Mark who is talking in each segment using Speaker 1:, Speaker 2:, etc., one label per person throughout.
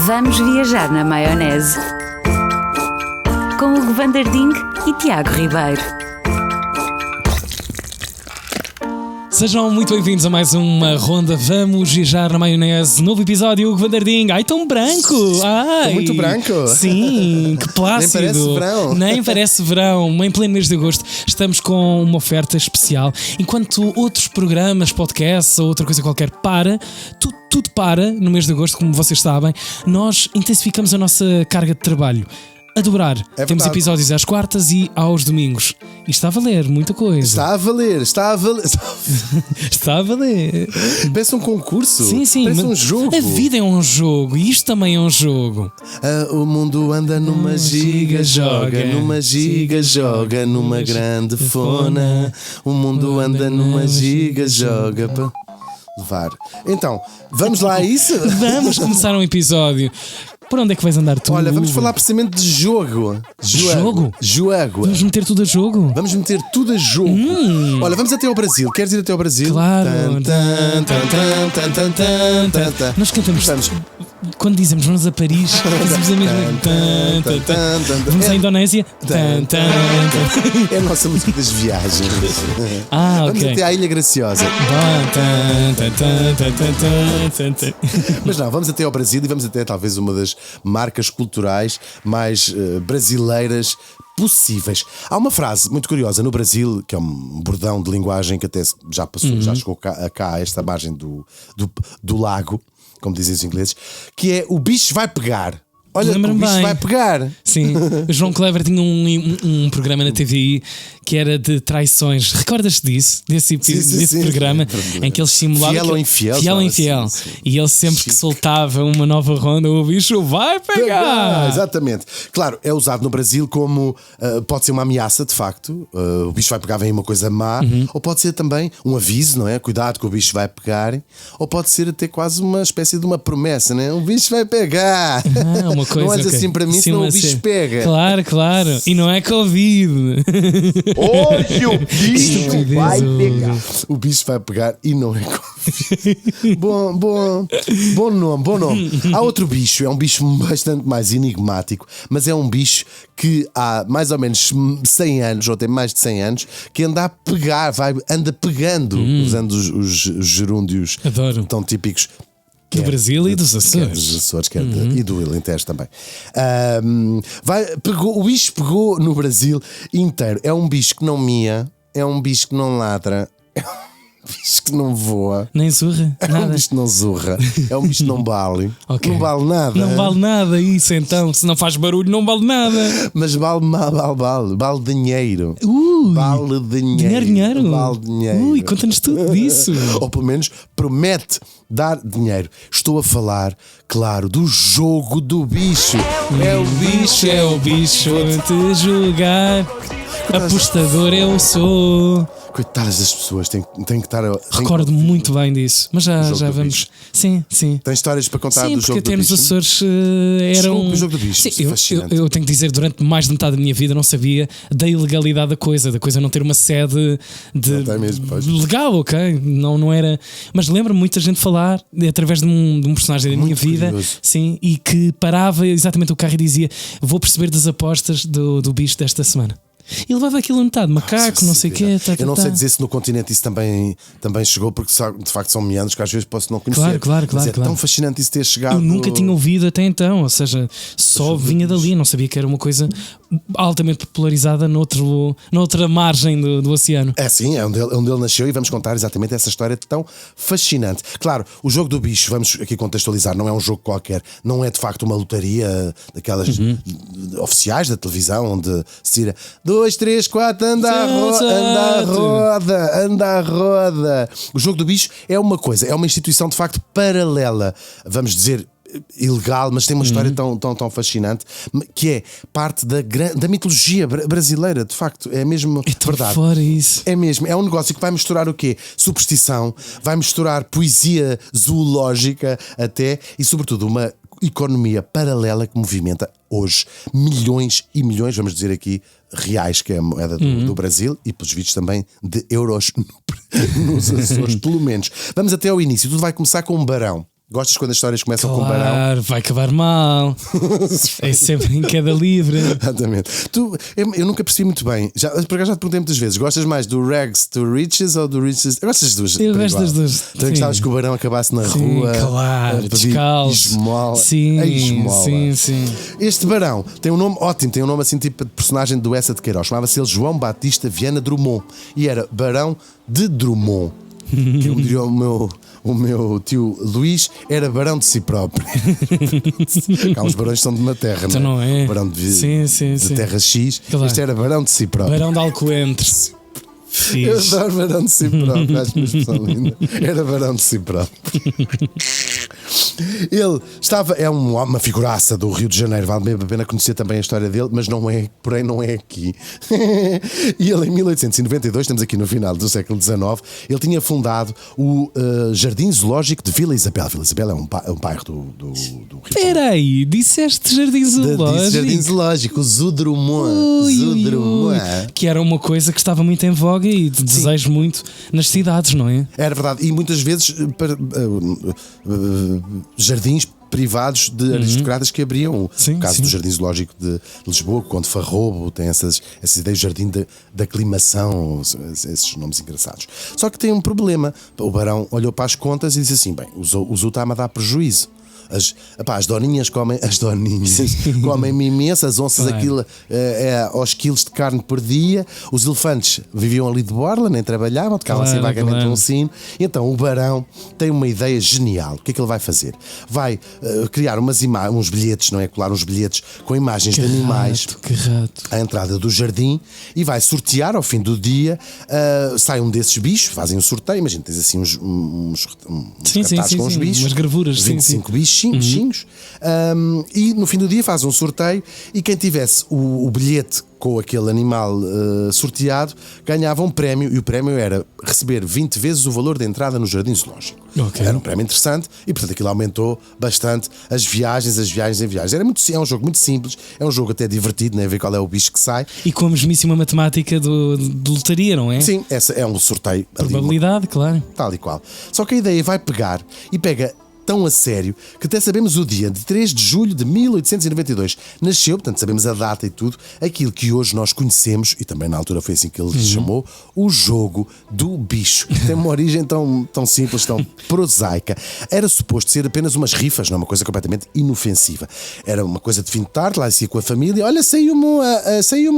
Speaker 1: Vamos viajar na maionese. Com Hugo Van der Ding e Tiago Ribeiro.
Speaker 2: Sejam muito bem-vindos a mais uma ronda. Vamos viajar na maionese. Novo episódio, Hugo Van der Ding. Ai, tão branco! Ai,
Speaker 3: Tô muito branco.
Speaker 2: Sim, que plácido.
Speaker 3: Nem parece verão.
Speaker 2: Nem parece verão. Em pleno mês de agosto estamos com uma oferta especial. Enquanto outros programas, podcasts ou outra coisa qualquer tudo para no mês de agosto, como vocês sabem, nós intensificamos a nossa carga de trabalho. A dobrar.
Speaker 3: É
Speaker 2: Temos
Speaker 3: verdade.
Speaker 2: episódios às quartas e aos domingos. E está a valer muita coisa.
Speaker 3: Está a valer.
Speaker 2: Está a valer.
Speaker 3: Parece um concurso.
Speaker 2: Sim.
Speaker 3: Parece
Speaker 2: mas
Speaker 3: um jogo.
Speaker 2: A vida é um jogo e isto também é um jogo.
Speaker 3: O mundo anda numa giga, joga, numa giga, joga, numa grande fona. O mundo anda numa giga, joga para levar. Então, vamos lá a isso?
Speaker 2: Vamos começar um episódio. Por onde é que vais andar tu?
Speaker 3: Olha, vamos falar precisamente de jogo.
Speaker 2: Jogo?
Speaker 3: Jogo.
Speaker 2: Vamos meter tudo a jogo?
Speaker 3: Vamos meter tudo a jogo. Olha, vamos até ao Brasil. Queres ir até ao Brasil?
Speaker 2: Claro. Nós cantamos.
Speaker 3: Vamos.
Speaker 2: Quando dizemos vamos a Paris, dizemos a mesma. Vamos à Indonésia.
Speaker 3: É a nossa música das viagens.
Speaker 2: Ah,
Speaker 3: Vamos
Speaker 2: ok.
Speaker 3: até à Ilha Graciosa. Mas não, vamos até ao Brasil e vamos até talvez uma das marcas culturais mais brasileiras possíveis. Há uma frase muito curiosa no Brasil, que é um bordão de linguagem que até já passou, já chegou cá a esta margem do lago, como dizem os ingleses, que é o bicho vai pegar. Olha, o
Speaker 2: Lembro-me
Speaker 3: bicho
Speaker 2: bem.
Speaker 3: vai pegar.
Speaker 2: Sim, o João Kleber tinha um programa na TVI que era de traições. Recordas-te disso? Desse
Speaker 3: Sim.
Speaker 2: programa em que eles simulavam.
Speaker 3: Fiel ou infiel,
Speaker 2: Fiel ou
Speaker 3: sabe?
Speaker 2: infiel.
Speaker 3: Sim.
Speaker 2: E ele sempre que soltava uma nova ronda, o bicho vai pegar.
Speaker 3: Exatamente. Claro, é usado no Brasil como pode ser uma ameaça, de facto. O bicho vai pegar, vem uma coisa má, ou pode ser também um aviso, não é? Cuidado que o bicho vai pegar, ou pode ser até quase uma espécie de uma promessa, não é? O bicho vai pegar.
Speaker 2: Uma coisa,
Speaker 3: não olhes
Speaker 2: ok.
Speaker 3: assim para mim,
Speaker 2: Sim,
Speaker 3: senão o
Speaker 2: mas
Speaker 3: bicho
Speaker 2: sim.
Speaker 3: pega.
Speaker 2: Claro. E não é Covid.
Speaker 4: Hoje o bicho
Speaker 2: Estupidez,
Speaker 4: vai
Speaker 2: Hugo.
Speaker 4: pegar.
Speaker 3: O bicho vai pegar e não é Covid. Bom nome. Há outro bicho, é um bicho bastante mais enigmático, mas é um bicho que há mais ou menos 100 anos, ou tem mais de 100 anos, que anda a pegar, anda pegando, usando os gerúndios
Speaker 2: Adoro.
Speaker 3: tão típicos
Speaker 2: Do Brasil e dos Açores.
Speaker 3: dos Açores, e do Alentejo também. O bicho pegou no Brasil inteiro. É um bicho que não mia, é um bicho que não ladra, é um bicho que não voa,
Speaker 2: Nem surra.
Speaker 3: é um
Speaker 2: Nada.
Speaker 3: bicho que não zurra, é um bicho que não vale,
Speaker 2: Ok.
Speaker 3: não vale nada.
Speaker 2: Não vale nada isso então. Se não faz barulho, não vale nada.
Speaker 3: Mas vale dinheiro. Vale
Speaker 2: Dinheiro.
Speaker 3: Vale dinheiro.
Speaker 2: Ui, conta-nos tudo disso.
Speaker 3: Ou pelo menos promete dar dinheiro. Estou a falar, claro, do jogo do bicho.
Speaker 2: É o bicho a te julgar. Apostador eu sou.
Speaker 3: Coitadas das pessoas, tem que estar.
Speaker 2: Recordo-me muito bem disso. Mas
Speaker 3: jogo
Speaker 2: já
Speaker 3: do
Speaker 2: vamos.
Speaker 3: bicho.
Speaker 2: Sim.
Speaker 3: Tem histórias para contar
Speaker 2: Sim,
Speaker 3: do
Speaker 2: porque
Speaker 3: jogo do
Speaker 2: até nos
Speaker 3: bicho?
Speaker 2: Açores era
Speaker 3: O jogo do bicho,
Speaker 2: Sim,
Speaker 3: fascinante.
Speaker 2: eu tenho que dizer, durante mais de metade da minha vida não sabia da ilegalidade da coisa não ter uma sede
Speaker 3: Não tem mesmo, pois.
Speaker 2: legal, ok? Não era. Mas lembro-me muita gente falar através de um personagem da minha
Speaker 3: Muito
Speaker 2: vida,
Speaker 3: curioso.
Speaker 2: sim, e que parava exatamente o carro e dizia: vou perceber das apostas do bicho desta semana. E levava aquilo anotado, macaco, não sei o quê.
Speaker 3: Eu não sei dizer se no continente isso também chegou, porque de facto são meandros que às vezes posso não conhecer.
Speaker 2: Claro,
Speaker 3: Mas é
Speaker 2: claro.
Speaker 3: tão fascinante isso ter chegado.
Speaker 2: Eu nunca tinha ouvido até então, ou seja, só vinha dali, não sabia que era uma coisa altamente popularizada noutra margem do oceano.
Speaker 3: É sim, é onde ele nasceu e vamos contar exatamente essa história tão fascinante. Claro, o jogo do bicho, vamos aqui contextualizar, não é um jogo qualquer, não é de facto uma lotaria daquelas oficiais da televisão onde se tira 2, 3, 4, anda à roda. O jogo do bicho é uma coisa, é uma instituição de facto paralela, vamos dizer, ilegal, mas tem uma história tão fascinante, que é parte da mitologia brasileira, de facto, é mesmo verdade.
Speaker 2: Fora isso.
Speaker 3: É mesmo, é um negócio que vai misturar o quê? Superstição, vai misturar poesia zoológica até, e sobretudo uma economia paralela que movimenta hoje milhões e milhões, vamos dizer aqui, reais, que é a moeda do Brasil, e pelos vistos também de euros nos Açores, pelo menos. Vamos até ao início, tudo vai começar com um barão. Gostas quando as histórias começam com o barão?
Speaker 2: Claro, vai acabar mal. É sempre em queda livre.
Speaker 3: Exatamente. Eu nunca percebi muito bem. Por acaso já te perguntei muitas vezes: gostas mais do Rags to Riches ou do Riches? Eu gosto das duas.
Speaker 2: Eu gosto das duas.
Speaker 3: Também gostavas que o barão acabasse na rua,
Speaker 2: claro,
Speaker 3: a pedir
Speaker 2: descalço.
Speaker 3: esmola.
Speaker 2: Sim,
Speaker 3: A esmola.
Speaker 2: sim.
Speaker 3: Este barão tem um nome ótimo, tem um nome assim tipo de personagem do Essa de Queiroz. Chamava-se ele João Batista Viana Drummond e era barão de Drummond. Que eu diria o meu tio Luís era barão de si próprio. Há uns barões que são de uma terra,
Speaker 2: Então
Speaker 3: não é?
Speaker 2: não é?
Speaker 3: Barão de terra X.
Speaker 2: Claro.
Speaker 3: Este era barão de si próprio.
Speaker 2: Barão de Alcoentre.
Speaker 3: Eu
Speaker 2: Fixe.
Speaker 3: adoro barão de si próprio, acho uma expressão linda. Era barão de si próprio. Ele é uma figuraça do Rio de Janeiro, vale bem a pena conhecer também a história dele, mas porém não é aqui. E ele em 1892, estamos aqui no final do século XIX, ele tinha fundado o Jardim Zoológico de Vila Isabel. Vila Isabel é um bairro do Rio de Janeiro.
Speaker 2: Espera aí, disseste Jardim Zoológico?
Speaker 3: Jardim Zoológico, o Zoo Drummond.
Speaker 2: Que era uma coisa que estava muito em voga e de desejo muito nas cidades, não é?
Speaker 3: Era verdade, e muitas vezes jardins privados de aristocratas que abriam.
Speaker 2: Sim,
Speaker 3: o caso
Speaker 2: sim.
Speaker 3: do Jardim Zoológico de Lisboa, Conde Farrobo, tem essas ideias, Jardim da Aclimação, esses nomes engraçados. Só que tem um problema. O barão olhou para as contas e disse assim: bem, o zoo está-me a dar prejuízo. As doninhas comem imenso, as onças
Speaker 2: Claro.
Speaker 3: aquilo aos quilos de carne por dia, os elefantes viviam ali de borla, nem trabalhavam, tocavam assim
Speaker 2: Claro,
Speaker 3: vagamente
Speaker 2: claro.
Speaker 3: um sino. Então o barão tem uma ideia genial. O que é que ele vai fazer? Vai criar uns bilhetes, não é? Colar uns bilhetes com imagens de animais
Speaker 2: Que rato.
Speaker 3: à entrada do jardim e vai sortear ao fim do dia. Sai um desses bichos, fazem um sorteio. Imagina, tens assim uns cartazes com os bichos,
Speaker 2: umas gravuras,
Speaker 3: 25 bichinhos. E no fim do dia faz um sorteio e quem tivesse o bilhete com aquele animal sorteado ganhava um prémio, e o prémio era receber 20 vezes o valor da entrada no Jardim Zoológico.
Speaker 2: Ok.
Speaker 3: Era um prémio interessante e portanto aquilo aumentou bastante as viagens em viagens. É um jogo muito simples, é um jogo até divertido, nem a ver qual é o bicho que sai.
Speaker 2: E com a mesmíssima matemática de lotaria, não é?
Speaker 3: Sim, essa é um sorteio ali,
Speaker 2: Probabilidade, claro.
Speaker 3: tal e qual. Só que a ideia vai pegar e pega tão a sério que até sabemos o dia de 3 de julho de 1892 nasceu, portanto sabemos a data e tudo, aquilo que hoje nós conhecemos, e também na altura foi assim que ele se chamou, o jogo do bicho. Tem uma origem tão simples, tão prosaica. Era suposto ser apenas umas rifas, não é uma coisa completamente inofensiva. Era uma coisa de fim de tarde, lá se ia com a família, olha, saiu-me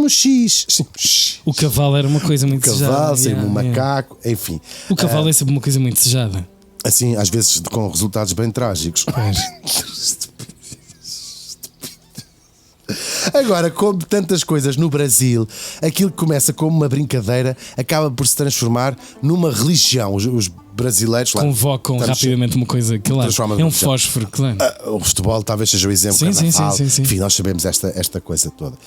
Speaker 3: um X.
Speaker 2: O cavalo era uma coisa muito desejada.
Speaker 3: Cavalo, saiu-me um macaco, enfim.
Speaker 2: O cavalo é sempre uma coisa muito desejada.
Speaker 3: Assim, às vezes com resultados bem trágicos. Agora, como tantas coisas no Brasil, aquilo que começa como uma brincadeira acaba por se transformar numa religião. Os brasileiros lá,
Speaker 2: Convocam
Speaker 3: estamos-
Speaker 2: rapidamente uma coisa que lá
Speaker 3: Transforma
Speaker 2: é um
Speaker 3: numa religião.
Speaker 2: fósforo, claro.
Speaker 3: O futebol talvez seja o exemplo.
Speaker 2: Sim, sim,
Speaker 3: Carnaval.
Speaker 2: sim, sim.
Speaker 3: Enfim, nós sabemos esta coisa toda.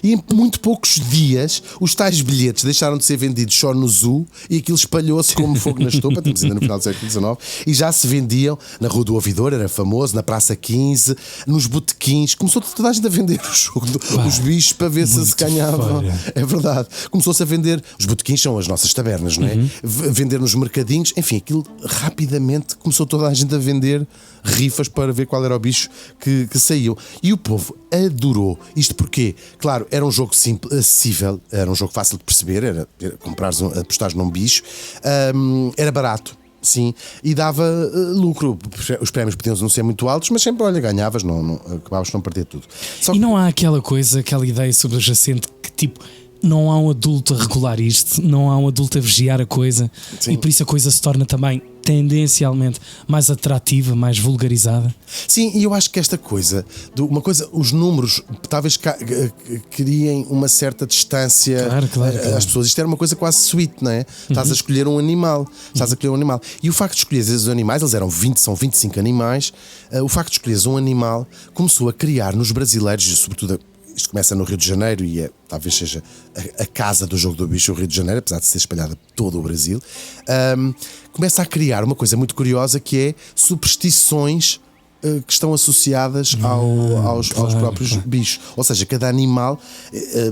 Speaker 3: E em muito poucos dias os tais bilhetes deixaram de ser vendidos só no zoo e aquilo espalhou-se como fogo na estopa. Estamos ainda no final do século XIX e já se vendiam na Rua do Ouvidor, era famoso, na Praça 15, nos botequins. Começou toda a gente a vender o jogo os bichos para ver se ganhavam.
Speaker 2: fora.
Speaker 3: É verdade. Começou-se a vender. Os botequins são as nossas tabernas, não é? Vender nos mercadinhos. Enfim, aquilo rapidamente começou toda a gente a vender rifas para ver qual era o bicho que saiu. E o povo adorou. Isto porque, claro, era um jogo simples, acessível, era um jogo fácil de perceber, era apostares num bicho, era barato. Sim, e dava lucro. Os prémios podiam não ser muito altos, mas sempre, olha, ganhavas, acabavas de não perder tudo. Só
Speaker 2: E não há aquela ideia subjacente que tipo, não há um adulto a regular isto, não há um adulto a vigiar a coisa.
Speaker 3: Sim.
Speaker 2: E por isso a coisa se torna também tendencialmente mais atrativa, mais vulgarizada.
Speaker 3: Sim, e eu acho que esta coisa, os números talvez criem uma certa distância
Speaker 2: Claro.
Speaker 3: às pessoas. Isto era uma coisa quase sweet, não é? Estás a escolher um animal. E o facto de escolheres os animais, eles são 25 animais, o facto de escolheres um animal começou a criar nos brasileiros, sobretudo. Isto começa no Rio de Janeiro e talvez seja a casa do jogo do bicho, o Rio de Janeiro, apesar de ser espalhada por todo o Brasil. Começa a criar uma coisa muito curiosa que é superstições que estão associadas aos próprios bichos. Ou seja, cada animal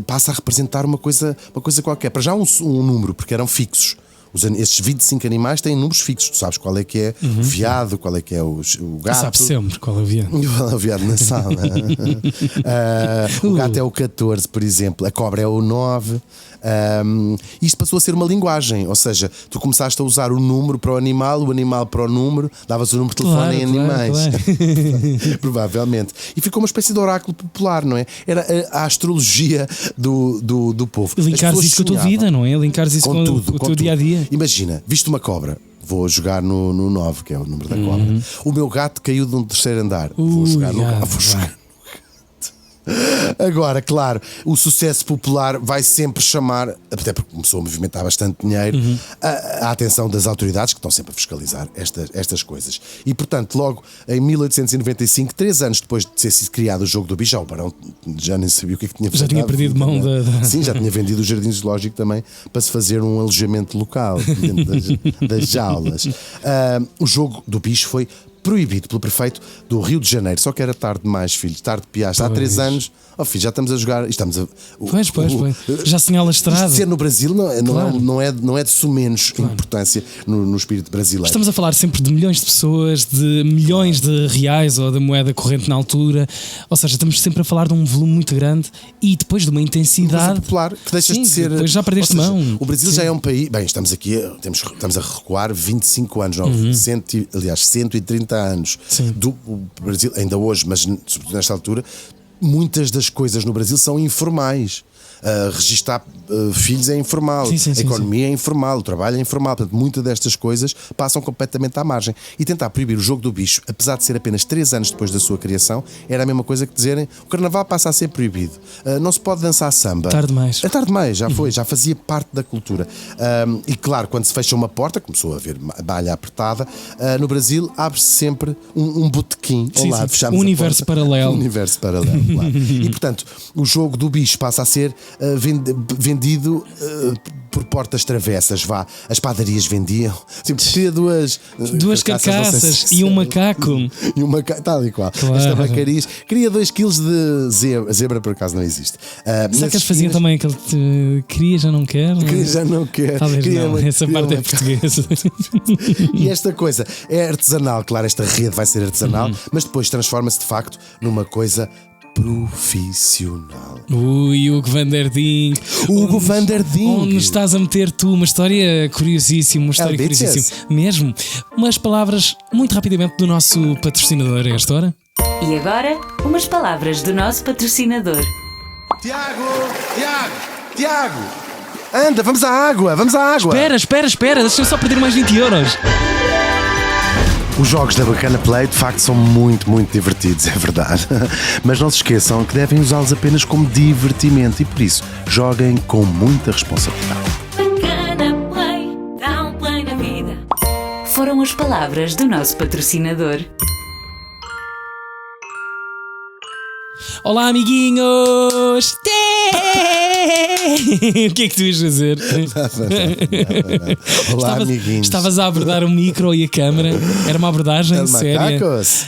Speaker 3: passa a representar uma coisa qualquer. Para já um número, porque eram fixos. Estes 25 animais têm números fixos. Tu sabes qual é que é o veado, qual é que é o gato.
Speaker 2: Sabe sempre qual é o veado.
Speaker 3: Qual é o veado na sala. O gato é o 14, por exemplo. A cobra é o 9. Isto passou a ser uma linguagem. Ou seja, tu começaste a usar o número para o animal para o número. Davas o número de telefone em animais. Claro. Provavelmente. E ficou uma espécie de oráculo popular, não é? Era a astrologia do povo.
Speaker 2: Linkares isso com a tua vida, não é? Linkares isso com o teu dia-a-dia.
Speaker 3: Imagina, viste uma cobra. Vou jogar no 9, que é o número da cobra. O meu gato caiu de um terceiro andar. Vou jogar no gato. Agora, claro, o sucesso popular vai sempre chamar, até porque começou a movimentar bastante dinheiro, a atenção das autoridades que estão sempre a fiscalizar estas coisas. E portanto, logo em 1895, 3 anos depois de ter sido criado o jogo do bicho, o Barão já nem sabia o que é que tinha feito.
Speaker 2: Já tinha perdido mão da.
Speaker 3: Sim, já tinha vendido o Jardim Zoológico também para se fazer um alojamento local dentro das jaulas. O jogo do bicho foi proibido pelo prefeito do Rio de Janeiro. Só que era tarde demais, filho. Tarde de piaste. Há 3 anos. Oh, filho, já estamos a jogar. Estamos a.
Speaker 2: Pois. Já assinala a estrada.
Speaker 3: Ser no Brasil
Speaker 2: Claro.
Speaker 3: não é de sumenos importância no espírito brasileiro.
Speaker 2: Estamos a falar sempre de milhões de pessoas, de milhões de reais ou da moeda corrente na altura. Ou seja, estamos sempre a falar de um volume muito grande e depois de uma intensidade
Speaker 3: popular que deixas de ser.
Speaker 2: Depois já perdeste mão.
Speaker 3: O Brasil já é um país. Bem, estamos aqui, estamos a recuar 25 anos, 130 anos do Brasil, ainda hoje, mas sobretudo nesta altura, muitas das coisas no Brasil são informais. Registar filhos é informal, a economia é informal, o trabalho é informal. Portanto, muitas destas coisas passam completamente à margem. E tentar proibir o jogo do bicho, apesar de ser apenas 3 anos depois da sua criação, era a mesma coisa que dizerem o carnaval passa a ser proibido, não se pode dançar samba.
Speaker 2: Tarde demais.
Speaker 3: É tarde demais, já foi, já fazia parte da cultura. E claro, quando se fecha uma porta, começou a haver malha apertada, no Brasil abre-se sempre um botequim. Olá, fechamos
Speaker 2: um universo paralelo.
Speaker 3: Um universo paralelo, claro. E portanto, o jogo do bicho passa a ser vendido por portas travessas. As padarias vendiam. Queria duas
Speaker 2: carcaças e um macaco.
Speaker 3: E um macaco, tal e qual.
Speaker 2: Claro.
Speaker 3: Esta bacarias. Queria 2 quilos de zebra, por acaso não existe.
Speaker 2: Será que eles faziam também aquele queria, já não quer?
Speaker 3: Queria, já não quer.
Speaker 2: Talvez não, essa parte é portuguesa.
Speaker 3: E esta coisa é artesanal, claro, esta rede vai ser artesanal, mas depois transforma-se de facto numa coisa profissional.
Speaker 2: Hugo van der Ding.
Speaker 3: Hugo van der Ding.
Speaker 2: Onde nos estás a meter tu? Uma história curiosíssima. Mesmo. Umas palavras muito rapidamente do nosso patrocinador a esta hora.
Speaker 1: E agora, umas palavras do nosso patrocinador.
Speaker 3: Tiago! Anda, vamos à água!
Speaker 2: Espera, deixa-me só perder mais 20 euros.
Speaker 3: Os jogos da Bacana Play de facto são muito, muito divertidos, é verdade. Mas não se esqueçam que devem usá-los apenas como divertimento e por isso joguem com muita responsabilidade.
Speaker 1: Bacana Play, dá um play na vida. Foram as palavras do nosso patrocinador.
Speaker 2: Olá, amiguinhos! O que é que tu ias fazer?
Speaker 3: Olá, amiguinhos.
Speaker 2: Estavas a abordar o micro e a câmera. Era uma abordagem séria.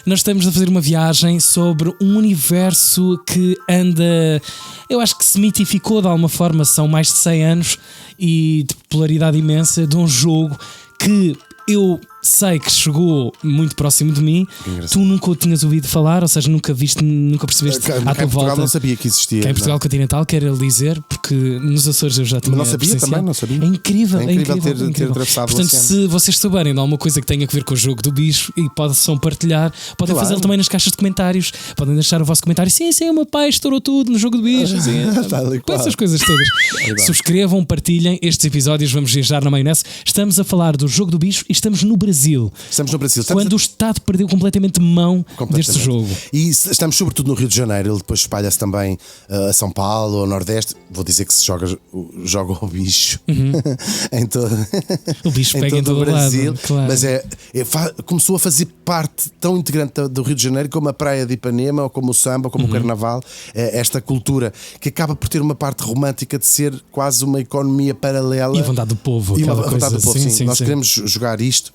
Speaker 2: Nós estamos a fazer uma viagem sobre um universo que anda... Eu acho que se mitificou de alguma forma. São mais de 100 anos e de popularidade imensa de um jogo que... Eu sei que chegou muito próximo de mim. Tu nunca o tinhas ouvido falar, ou seja, nunca percebeste à tua volta.
Speaker 3: Não sabia que existia.
Speaker 2: Que em Portugal continental, quero ele dizer, porque nos Açores eu já tinha.
Speaker 3: Mas não sabia também, não sabia.
Speaker 2: É incrível
Speaker 3: ter atravessado.
Speaker 2: Portanto, se vocês souberem de alguma coisa que tenha a ver com o jogo do bicho e possam partilhar, podem fazê-lo também nas caixas de comentários. Podem deixar o vosso comentário. Sim, o meu pai estourou tudo no jogo do bicho. Essas coisas todas. Subscrevam, partilhem estes episódios. Vamos viajar na maionese. Estamos a falar do jogo do bicho e estamos no Brasil. Quando o Estado perdeu completamente mão deste jogo.
Speaker 3: E estamos sobretudo no Rio de Janeiro. Ele depois espalha-se também a São Paulo, ao Nordeste. Vou dizer que se joga o bicho em todo
Speaker 2: o bicho pega em todo
Speaker 3: o Brasil.
Speaker 2: Lado, claro.
Speaker 3: Mas começou a fazer parte tão integrante do Rio de Janeiro como a Praia de Ipanema, ou como o samba, ou como o Carnaval. Esta cultura que acaba por ter uma parte romântica de ser quase uma economia paralela.
Speaker 2: E a vontade do povo.
Speaker 3: Sim, nós queremos jogar isto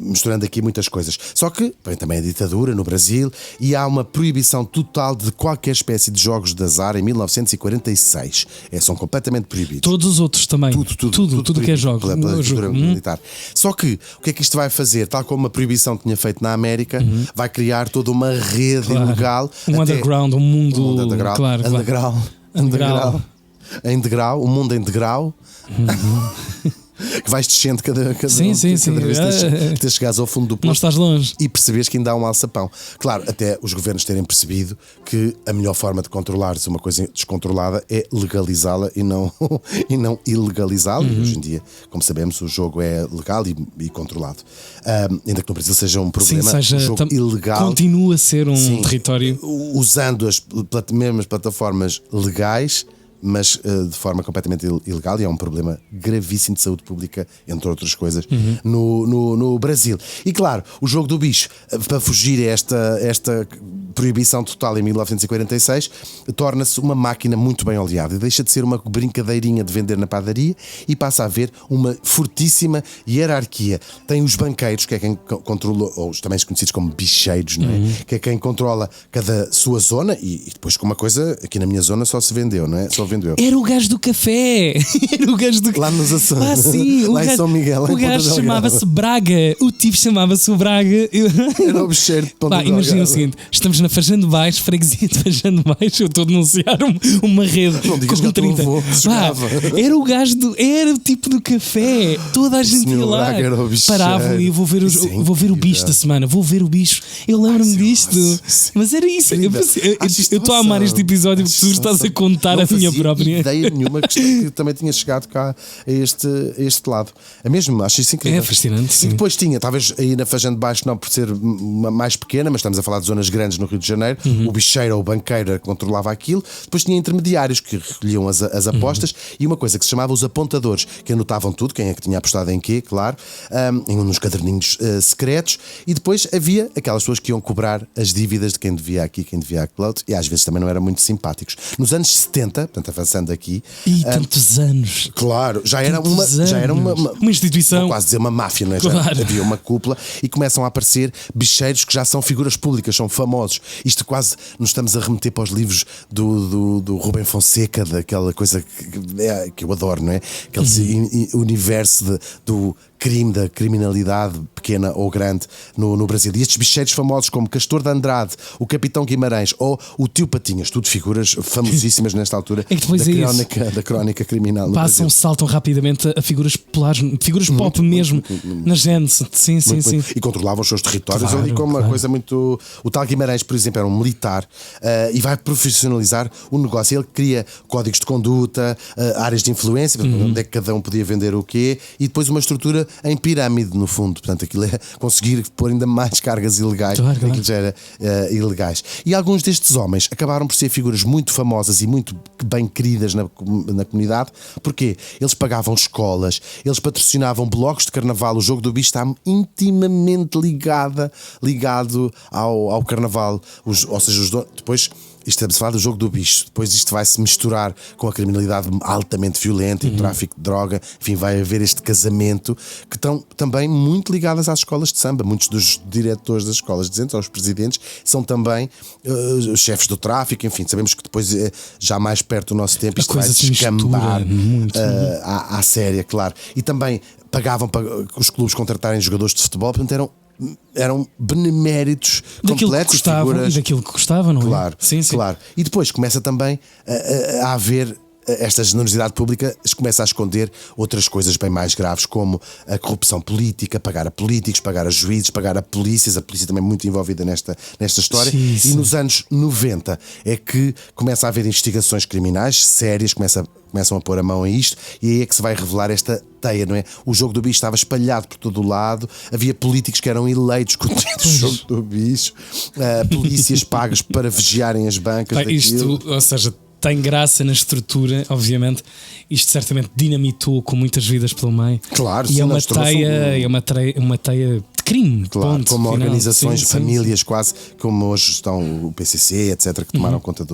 Speaker 3: misturando aqui muitas coisas. Só que vem também a ditadura no Brasil e há uma proibição total de qualquer espécie de jogos de azar em 1946. São completamente proibidos.
Speaker 2: Todos os outros também. Tudo que é jogos.
Speaker 3: Pela ditadura militar. Só que o que é que isto vai fazer? Tal como a proibição tinha feito na América, vai criar toda uma rede ilegal.
Speaker 2: Underground, um mundo
Speaker 3: underground.
Speaker 2: Claro.
Speaker 3: Em degrau, um mundo em degrau. Que vais descendo cada vez que chegares ao fundo do poço.
Speaker 2: Não estás longe.
Speaker 3: E percebes que ainda há um alçapão. Claro, até os governos terem percebido que a melhor forma de controlares uma coisa descontrolada é legalizá-la e não ilegalizá-la. E hoje em dia, como sabemos, o jogo é legal e controlado. Ainda que no Brasil seja um problema, o jogo ilegal
Speaker 2: continua a ser um território.
Speaker 3: Usando as mesmas plataformas legais, mas de forma completamente ilegal, e é um problema gravíssimo de saúde pública, entre outras coisas, no Brasil. E claro, o jogo do bicho, para fugir a esta proibição total em 1946, torna-se uma máquina muito bem oleada e deixa de ser uma brincadeirinha de vender na padaria e passa a haver uma fortíssima hierarquia. Tem os banqueiros, que é quem controla, ou os também conhecidos como bicheiros, não é? Que é quem controla cada sua zona, e depois com uma coisa, aqui na minha zona só se vendeu, não é? Só vendo eu.
Speaker 2: Era o gajo do café. Era o gajo do...
Speaker 3: Lá nos Açores.
Speaker 2: Sim,
Speaker 3: lá em São Miguel.
Speaker 2: O gajo chamava-se Braga. O tipo chamava-se o Braga.
Speaker 3: Era o bicheiro de Ponta Delgada.
Speaker 2: Imagina o seguinte: estamos na Fajando Baixo, freguesia de Fajando Baixo. Eu estou a denunciar uma rede.
Speaker 3: Não digas
Speaker 2: com
Speaker 3: que 30.
Speaker 2: Era o gajo era o tipo do café. Toda a gente ia lá. Paravam e vou ver o bicho da semana. Vou ver o bicho. Eu lembro-me disto. Mas era isso. Eu estou a amar este episódio porque tu estás a contar a minha própria
Speaker 3: ideia nenhuma que também tinha chegado cá a este lado. É mesmo, acho isso incrível.
Speaker 2: É fascinante, sim.
Speaker 3: E depois tinha, talvez aí na Fajando de Baixo, não por ser uma mais pequena, mas estamos a falar de zonas grandes no Rio de Janeiro, o bicheiro ou o banqueiro controlava aquilo. Depois tinha intermediários que recolhiam as apostas e uma coisa que se chamava os apontadores, que anotavam tudo, quem é que tinha apostado em quê, claro, nos caderninhos secretos. E depois havia aquelas pessoas que iam cobrar as dívidas de quem devia aqui, quem devia aquilo outro, e às vezes também não eram muito simpáticos. Nos anos 70, portanto avançando aqui.
Speaker 2: E tantos anos.
Speaker 3: Claro, já era uma
Speaker 2: instituição.
Speaker 3: Vou quase dizer uma máfia, não é?
Speaker 2: Claro.
Speaker 3: Já havia uma cúpula e começam a aparecer bicheiros que já são figuras públicas, são famosos. Isto quase nos estamos a remeter para os livros do Rubem Fonseca, daquela coisa que eu adoro, não é? Aquele universo do crime, da criminalidade pequena ou grande no Brasil. E estes bicheiros famosos como Castor de Andrade, o Capitão Guimarães ou o Tio Patinhas, tudo figuras famosíssimas nesta altura da crónica criminal no
Speaker 2: Passam,
Speaker 3: Brasil.
Speaker 2: saltam rapidamente a figuras populares, figuras pop mesmo, na gente. Sim.
Speaker 3: E controlavam os seus territórios ali com uma
Speaker 2: claro.
Speaker 3: coisa muito... O tal Guimarães, por exemplo, era um militar e vai profissionalizar o negócio. Ele cria códigos de conduta, áreas de influência, onde é que cada um podia vender o quê, e depois uma estrutura em pirâmide, no fundo. Portanto, aquilo é conseguir pôr ainda mais cargas ilegais.
Speaker 2: Claro.
Speaker 3: Aquilo já era ilegais. E alguns destes homens acabaram por ser figuras muito famosas e muito bem queridas na comunidade. Porquê? Eles pagavam escolas, eles patrocinavam blocos de carnaval. O jogo do bicho está intimamente ligado ao carnaval. Ou seja, depois... Estamos a falar do jogo do bicho. Depois isto vai se misturar com a criminalidade altamente violenta e o tráfico de droga. Enfim, vai haver este casamento que estão também muito ligadas às escolas de samba. Muitos dos diretores das escolas de samba, aos presidentes, são também os chefes do tráfico. Enfim, sabemos que depois, já mais perto do nosso tempo, isto vai descambar à séria, claro. E também pagavam para os clubes contratarem jogadores de futebol, portanto eram beneméritos completos,
Speaker 2: figuras... E daquilo que gostavam, não é?
Speaker 3: Claro,
Speaker 2: sim.
Speaker 3: Claro. E depois começa também a haver esta generosidade pública, começa a esconder outras coisas bem mais graves, como a corrupção política, pagar a políticos, pagar a juízes, pagar a polícia também muito envolvida nesta história.
Speaker 2: Sim.
Speaker 3: E nos anos 90 é que começa a haver investigações criminais sérias, começam a pôr a mão a isto, e aí é que se vai revelar esta teia, não é? O jogo do bicho estava espalhado por todo o lado, havia políticos que eram eleitos com o jogo do bicho, polícias pagas para vigiarem as bancas.
Speaker 2: Isto, ou seja, tem graça na estrutura, obviamente. Isto certamente dinamitou com muitas vidas pelo meio.
Speaker 3: Claro,
Speaker 2: e
Speaker 3: sim,
Speaker 2: é uma teia de crime.
Speaker 3: Claro,
Speaker 2: ponto,
Speaker 3: como
Speaker 2: final.
Speaker 3: organizações,
Speaker 2: Sim, sim,
Speaker 3: famílias quase, como hoje estão o PCC, etc., que tomaram conta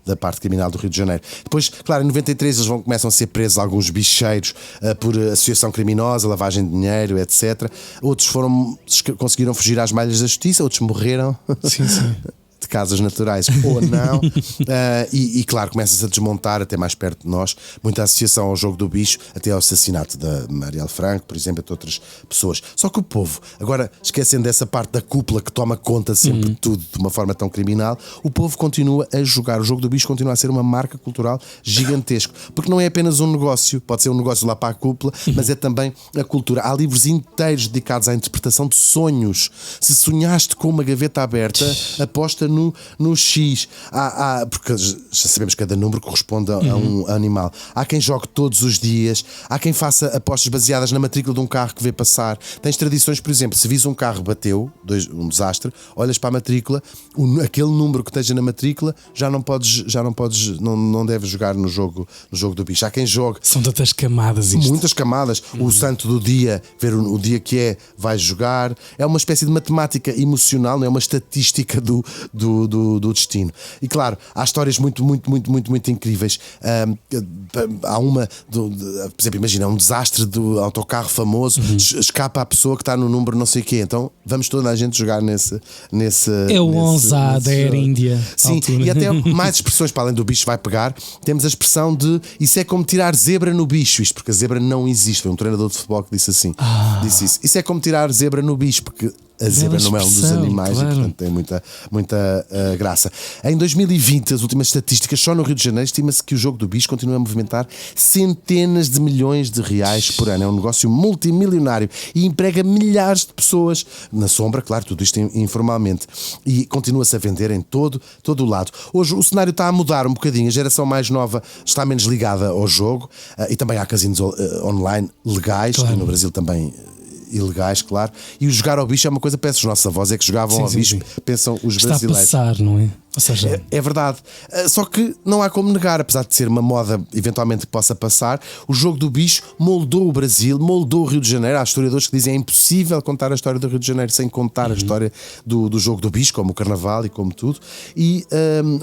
Speaker 3: da parte criminal do Rio de Janeiro. Depois, claro, em 93 eles começam a ser presos alguns bicheiros por associação criminosa, lavagem de dinheiro, etc. Outros conseguiram fugir às malhas da justiça, outros morreram.
Speaker 2: Sim, sim.
Speaker 3: De causas naturais ou não. E claro, começa-se a desmontar até mais perto de nós muita associação ao jogo do bicho, até ao assassinato da Marielle Franco, por exemplo, entre outras pessoas. Só que o povo, agora esquecendo dessa parte da cúpula que toma conta sempre de tudo de uma forma tão criminal, o povo continua a jogar. O jogo do bicho continua a ser uma marca cultural gigantesca, porque não é apenas um negócio, pode ser um negócio lá para a cúpula, mas é também a cultura. Há livros inteiros dedicados à interpretação de sonhos. Se sonhaste com uma gaveta aberta, aposta no X. Porque já sabemos que cada número corresponde a um animal. Há quem jogue todos os dias, há quem faça apostas baseadas na matrícula de um carro que vê passar. Tens tradições, por exemplo, se vis um carro bateu, um desastre, olhas para a matrícula, aquele número que esteja na matrícula não deves jogar no jogo do bicho. Há quem jogue.
Speaker 2: São tantas camadas isto.
Speaker 3: Muitas camadas. O santo do dia, ver o dia que vais jogar. É uma espécie de matemática emocional, não é uma estatística do destino. E claro, há histórias muito incríveis. Há uma, por exemplo, imagina um desastre do autocarro famoso, escapa a pessoa que está no número não sei o quê. Então vamos toda a gente jogar nesse
Speaker 2: é o 11 da Air India.
Speaker 3: Sim, e até mais expressões para além do bicho vai pegar. Temos a expressão de isso é como tirar zebra no bicho, isto porque a zebra não existe. Foi um treinador de futebol que disse assim. Disse isso. Isso é como tirar zebra no bicho, porque a zebra não é um dos animais, claro. E portanto tem muita graça. Em 2020, as últimas estatísticas, só no Rio de Janeiro, estima-se que o jogo do bicho continua a movimentar centenas de milhões de reais por ano. É um negócio multimilionário e emprega milhares de pessoas na sombra, claro, tudo isto informalmente. E continua-se a vender em todo o lado. Hoje o cenário está a mudar um bocadinho. A geração mais nova está menos ligada ao jogo e também há casinos online legais, claro. E no Brasil também ilegais, claro. E o jogar ao bicho é uma coisa, penso, os nossos avós é que jogavam ao bicho, pensam os brasileiros.
Speaker 2: Está a passar, não é? Ou seja,
Speaker 3: é verdade. Só que não há como negar, apesar de ser uma moda eventualmente que possa passar, o jogo do bicho moldou o Brasil, moldou o Rio de Janeiro. Há historiadores que dizem que é impossível contar a história do Rio de Janeiro sem contar a história do jogo do bicho, como o carnaval e como tudo. E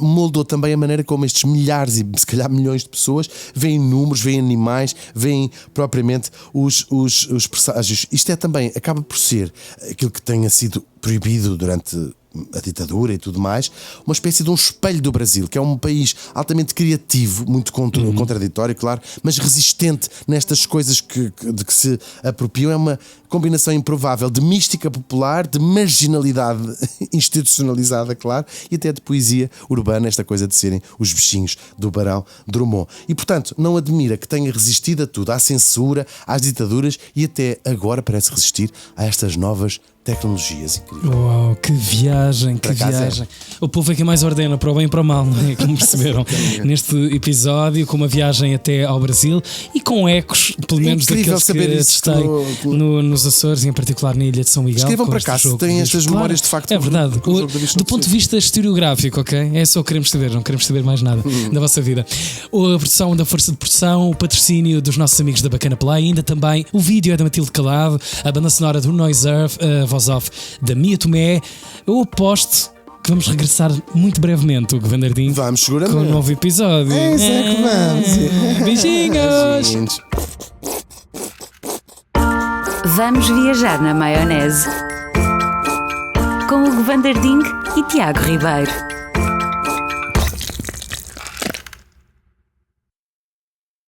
Speaker 3: moldou também a maneira como estes milhares e se calhar milhões de pessoas veem números, veem animais, veem propriamente os presságios. Isto é também, acaba por ser aquilo que tenha sido proibido durante a ditadura e tudo mais, uma espécie de um espelho do Brasil, que é um país altamente criativo, muito contraditório, claro, mas resistente nestas coisas de que se apropriam. É uma combinação improvável de mística popular, de marginalidade institucionalizada, claro, e até de poesia urbana, esta coisa de serem os bichinhos do Barão Drummond. E portanto, não admira que tenha resistido a tudo, à censura, às ditaduras e até agora parece resistir a estas novas tecnologias. Incrível.
Speaker 2: Uau, que viagem, que viagem. O povo é que mais ordena para o bem e para o mal, não é? Como perceberam neste episódio, com uma viagem até ao Brasil e com ecos, pelo menos daqueles que testei nos Açores e em particular na ilha de São Miguel.
Speaker 3: Escrevam para cá se têm estas memórias de facto.
Speaker 2: É verdade. Do ponto de vista historiográfico, ok? É só o que queremos saber, não queremos saber mais nada da vossa vida. A produção da Força de Produção, o patrocínio dos nossos amigos da Bacana Play, ainda também o vídeo é da Matilde Calado, a banda sonora do Noise Earth, a voz off da Mia Tomé. Eu aposto que vamos regressar muito brevemente, Hugo Vanderdinho.
Speaker 3: Vamos, seguramente.
Speaker 2: Com um novo episódio.
Speaker 3: É que vamos.
Speaker 2: Beijinhos.
Speaker 1: Vamos viajar na maionese com Hugo Vanderding e Tiago Ribeiro.